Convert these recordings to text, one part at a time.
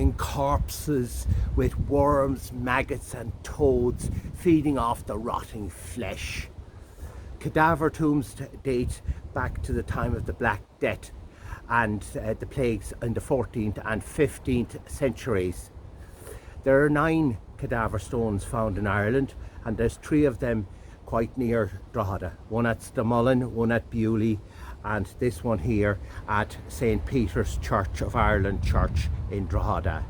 rotting corpses with worms, maggots and toads feeding off the rotting flesh. Cadaver tombs date back to the time of the Black Death and the plagues in the 14th and 15th centuries. There are 9 cadaver stones found in Ireland, and there's 3 of them quite near Drogheda. One at Stamullen, one at Bewley, and this one here at St. Peter's Church of Ireland Church in Drogheda.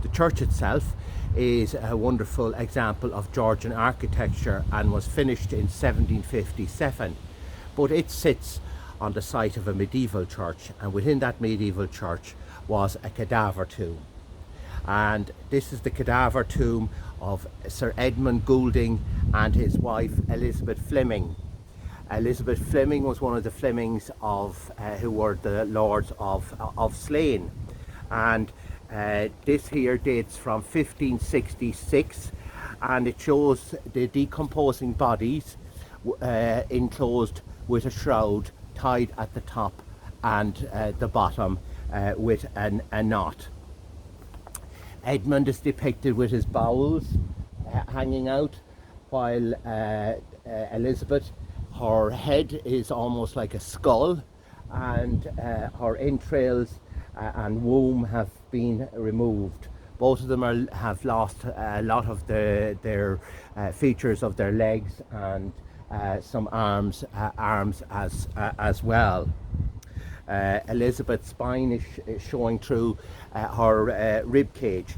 The church itself is a wonderful example of Georgian architecture and was finished in 1757, but it sits on the site of a medieval church, and within that medieval church was a cadaver tomb. And this is the cadaver tomb of Sir Edmund Goulding and his wife Elizabeth Fleming. Elizabeth Fleming was one of the Flemings who were the lords of Slane, and this here dates from 1566, and it shows the decomposing bodies enclosed with a shroud tied at the top and the bottom with a knot. Edmund is depicted with his bowels hanging out, while Elizabeth, her head is almost like a skull, and her entrails and womb have been removed. Both of them have lost a lot of their features of their legs and some arms as well. Elizabeth's spine is showing through her rib cage.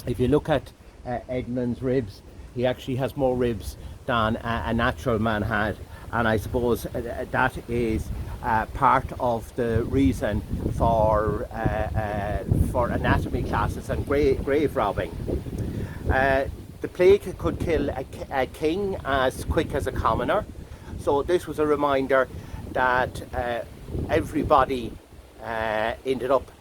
If you look at Edmund's ribs, he actually has more ribs than a natural man had, and I suppose that is part of the reason for anatomy classes and grave robbing. The plague could kill a king as quick as a commoner, so this was a reminder that everybody ended up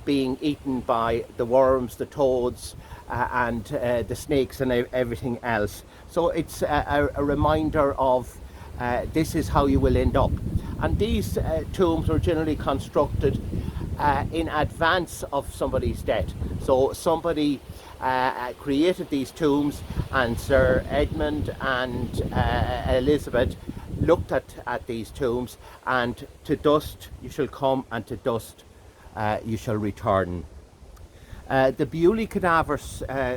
being eaten by the worms, the toads, and the snakes and everything else. So it's a reminder of this is how you will end up. And these tombs are generally constructed in advance of somebody's death. So somebody created these tombs, and Sir Edmund and Elizabeth looked at these tombs, and to dust you shall come and to dust you shall return. The Bewley cadaver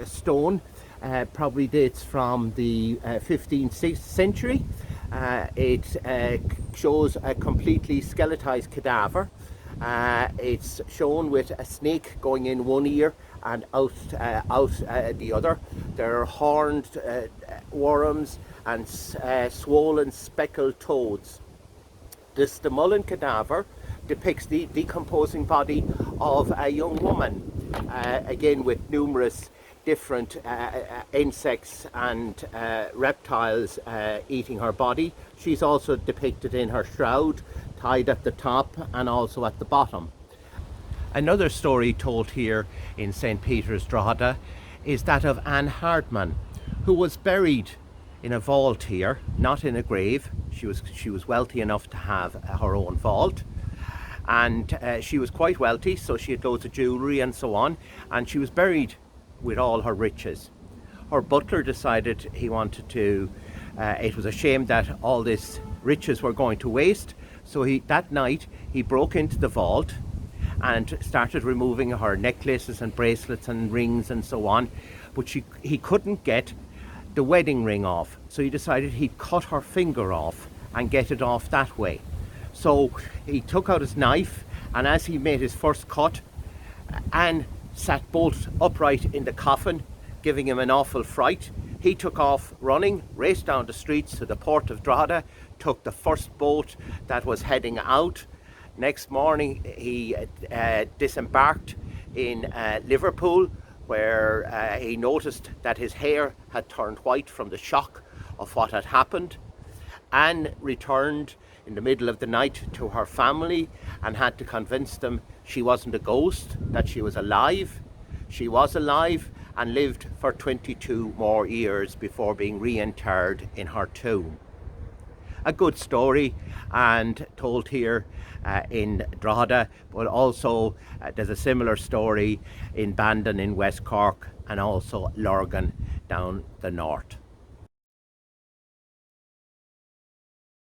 stone probably dates from the 15th century. It shows a completely skeletized cadaver. It's shown with a snake going in one ear and out the other. There are horned worms and swollen speckled toads. The Stamullen cadaver depicts the decomposing body of a young woman, again with numerous different insects and reptiles eating her body. She's also depicted in her shroud, tied at the top and also at the bottom. Another story told here in St. Peter's, Drogheda, is that of Anne Hardman, who was buried in a vault here, not in a grave. She was wealthy enough to have her own vault, and she was quite wealthy, so she had loads of jewellery and so on, and she was buried with all her riches. Her butler decided he wanted to, it was a shame that all this riches were going to waste, so that night he broke into the vault and started removing her necklaces and bracelets and rings and so on, but he couldn't get the wedding ring off, so he decided he'd cut her finger off and get it off that way. So he took out his knife, and as he made his first cut, Anne sat bolt upright in the coffin, giving him an awful fright. He took off running, raced down the streets to the port of Drogheda, took the first boat that was heading out. Next morning he disembarked in Liverpool, where he noticed that his hair had turned white from the shock of what had happened. Anne returned in the middle of the night to her family and had to convince them she wasn't a ghost, that she was alive. She was alive and lived for 22 more years before being reinterred in her tomb. a good story and told here in Drogheda, but also there's a similar story in Bandon in West Cork and also Lurgan down the north.